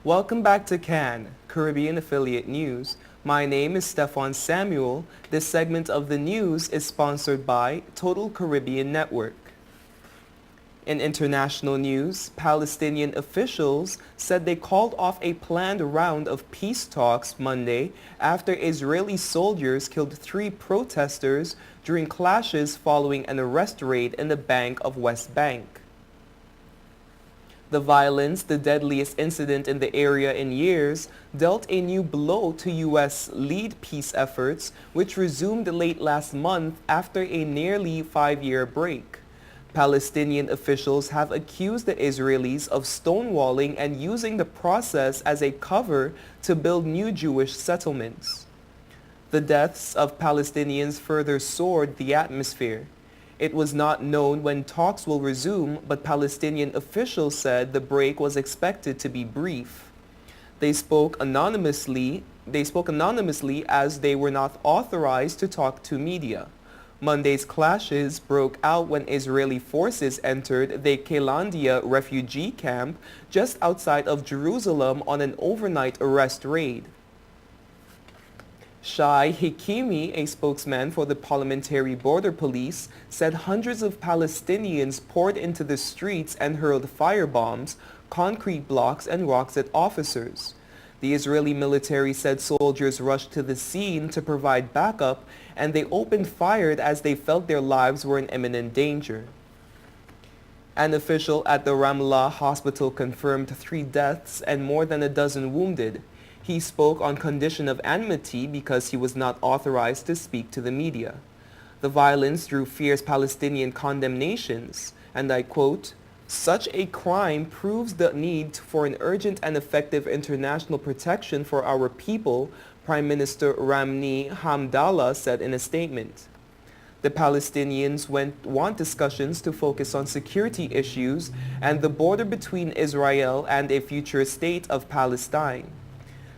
Welcome back to CAN, Caribbean Affiliate News. My name is Stefan Samuel. This segment of the news is sponsored by Total Caribbean Network. In international news, Palestinian officials said they called off a planned round of peace talks Monday after Israeli soldiers killed 3 protesters during clashes following an arrest raid in the Bank of West Bank. The violence, the deadliest incident in the area in years, dealt a new blow to U.S.-led peace efforts, which resumed late last month after a nearly 5-year break. Palestinian officials have accused the Israelis of stonewalling and using the process as a cover to build new Jewish settlements. The deaths of Palestinians further soured the atmosphere. It was not known when talks will resume, but Palestinian officials said the break was expected to be brief. They spoke anonymously as they were not authorized to talk to media. Monday's clashes broke out when Israeli forces entered the Kelandia refugee camp just outside of Jerusalem on an overnight arrest raid. Shai Hikimi, a spokesman for the Parliamentary Border Police, said hundreds of Palestinians poured into the streets and hurled firebombs, concrete blocks, and rocks at officers. The Israeli military said soldiers rushed to the scene to provide backup, and they opened fire as they felt their lives were in imminent danger. An official at the Ramallah hospital confirmed 3 deaths and more than a dozen wounded. He spoke on condition of anonymity because he was not authorized to speak to the media. The violence drew fierce Palestinian condemnations, and I quote, "Such a crime proves the need for an urgent and effective international protection for our people," Prime Minister Ramni Hamdallah said in a statement. The Palestinians want discussions to focus on security issues and the border between Israel and a future state of Palestine.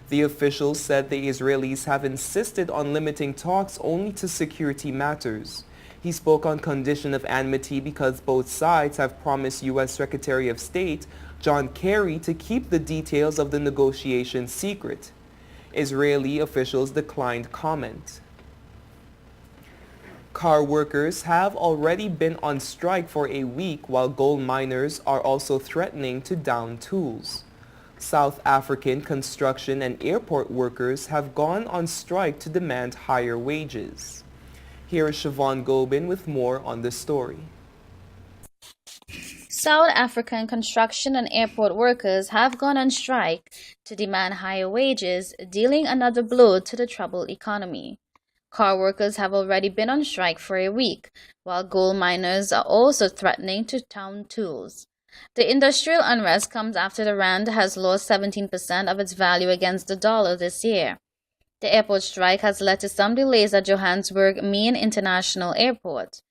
The officials said the Israelis have insisted on limiting talks only to security matters. He spoke on condition of anonymity because both sides have promised U.S. Secretary of State John Kerry to keep the details of the negotiations secret. Israeli officials declined comment. Car workers have already been on strike for a week while gold miners are also threatening to down tools. South African construction and airport workers have gone on strike to demand higher wages. Here is Siobhan Gobin with more on this story. South African construction and airport workers have gone on strike to demand higher wages, dealing another blow to the troubled economy. Car workers have already been on strike for a week, while gold miners are also threatening to down tools. The industrial unrest comes after the rand has lost 17% of its value against the dollar this year. The airport strike has led to some delays at Johannesburg Main International Airport.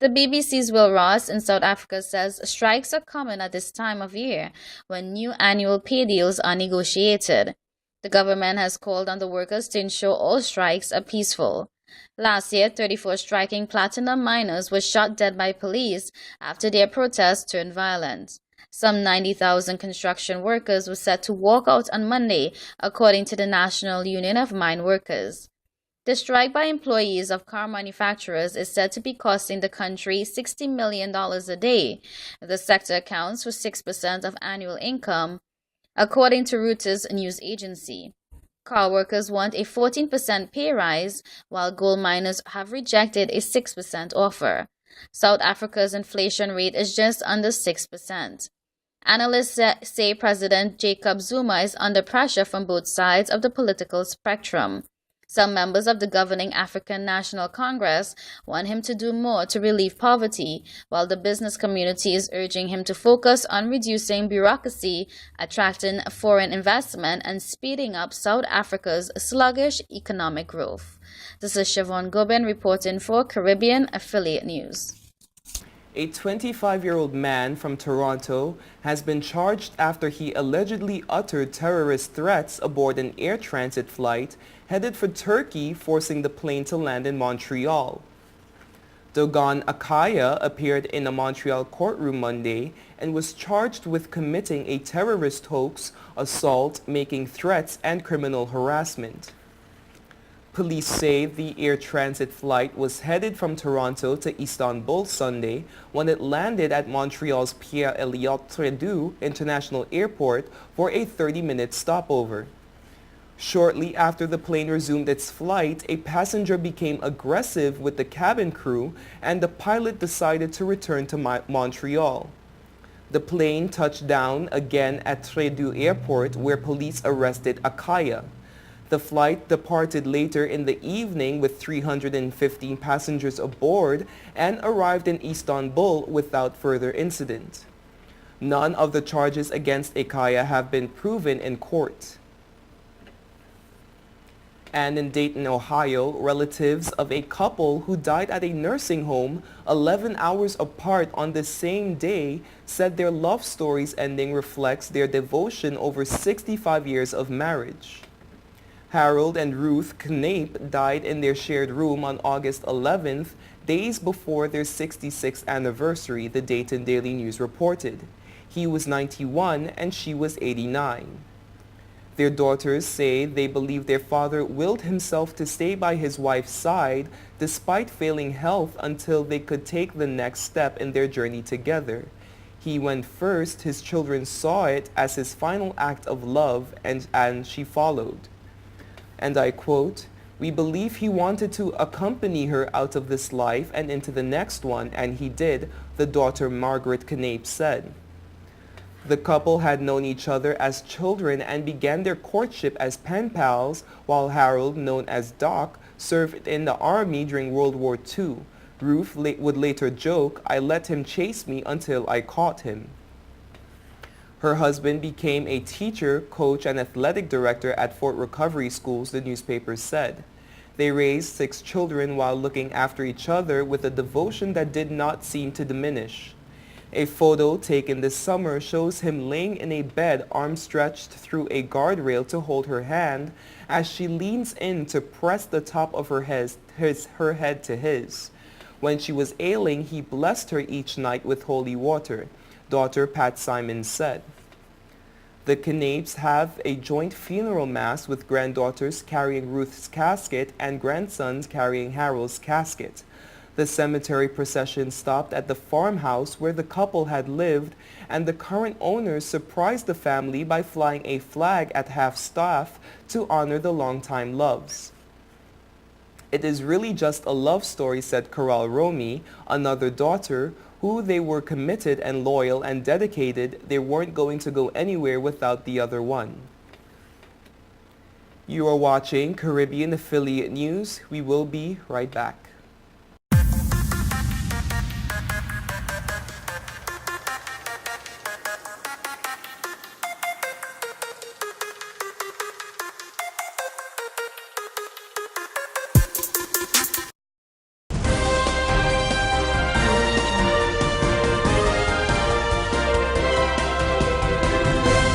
The BBC's Will Ross in South Africa says strikes are common at this time of year when new annual pay deals are negotiated. The government has called on the workers to ensure all strikes are peaceful. Last year, 34 striking platinum miners were shot dead by police after their protests turned violent. Some 90,000 construction workers were set to walk out on Monday, according to the National Union of Mine Workers. The strike by employees of car manufacturers is said to be costing the country $60 million a day. The sector accounts for 6% of annual income, according to Reuters news agency. Car workers want a 14% pay rise, while gold miners have rejected a 6% offer. South Africa's inflation rate is just under 6%. Analysts say President Jacob Zuma is under pressure from both sides of the political spectrum. Some members of the governing African National Congress want him to do more to relieve poverty, while the business community is urging him to focus on reducing bureaucracy, attracting foreign investment, and speeding up South Africa's sluggish economic growth. This is Siobhan Gobin reporting for Caribbean Affiliate News. A 25-year-old man from Toronto has been charged after he allegedly uttered terrorist threats aboard an air transit flight headed for Turkey, forcing the plane to land in Montreal. Dogon Akaya appeared in a Montreal courtroom Monday and was charged with committing a terrorist hoax, assault, making threats, and criminal harassment. Police say the air transit flight was headed from Toronto to Istanbul Sunday when it landed at Montreal's Pierre-Elliott Trudeau International Airport for a 30-minute stopover. Shortly after the plane resumed its flight, a passenger became aggressive with the cabin crew and the pilot decided to return to Montreal. The plane touched down again at Trudeau Airport where police arrested Akaya. The flight departed later in the evening with 315 passengers aboard and arrived in Istanbul without further incident. None of the charges against Akaya have been proven in court. And in Dayton, Ohio, relatives of a couple who died at a nursing home 11 hours apart on the same day said their love story's ending reflects their devotion over 65 years of marriage. Harold and Ruth Knape died in their shared room on August 11th, days before their 66th anniversary, the Dayton Daily News reported. He was 91 and she was 89. Their daughters say they believe their father willed himself to stay by his wife's side despite failing health until they could take the next step in their journey together. He went first, his children saw it as his final act of love, and she followed. And I quote, "We believe he wanted to accompany her out of this life and into the next one, and he did," the daughter Margaret Knape said. The couple had known each other as children and began their courtship as pen pals, while Harold, known as Doc, served in the Army during World War II. Ruth would later joke, "I let him chase me until I caught him." Her husband became a teacher, coach, and athletic director at Fort Recovery Schools, the newspaper said. They raised 6 children while looking after each other with a devotion that did not seem to diminish. A photo taken this summer shows him laying in a bed, arms stretched through a guardrail to hold her hand as she leans in to press the top of her head to his. When she was ailing, he blessed her each night with holy water, daughter Pat Simons said. The Knapes have a joint funeral mass with granddaughters carrying Ruth's casket and grandsons carrying Harold's casket. The cemetery procession stopped at the farmhouse where the couple had lived, and the current owners surprised the family by flying a flag at half-staff to honor the longtime loves. "It is really just a love story," said Coral Romy, another daughter, who they were committed and loyal and dedicated. They weren't going to go anywhere without the other one. You are watching Caribbean Affiliate News. We will be right back.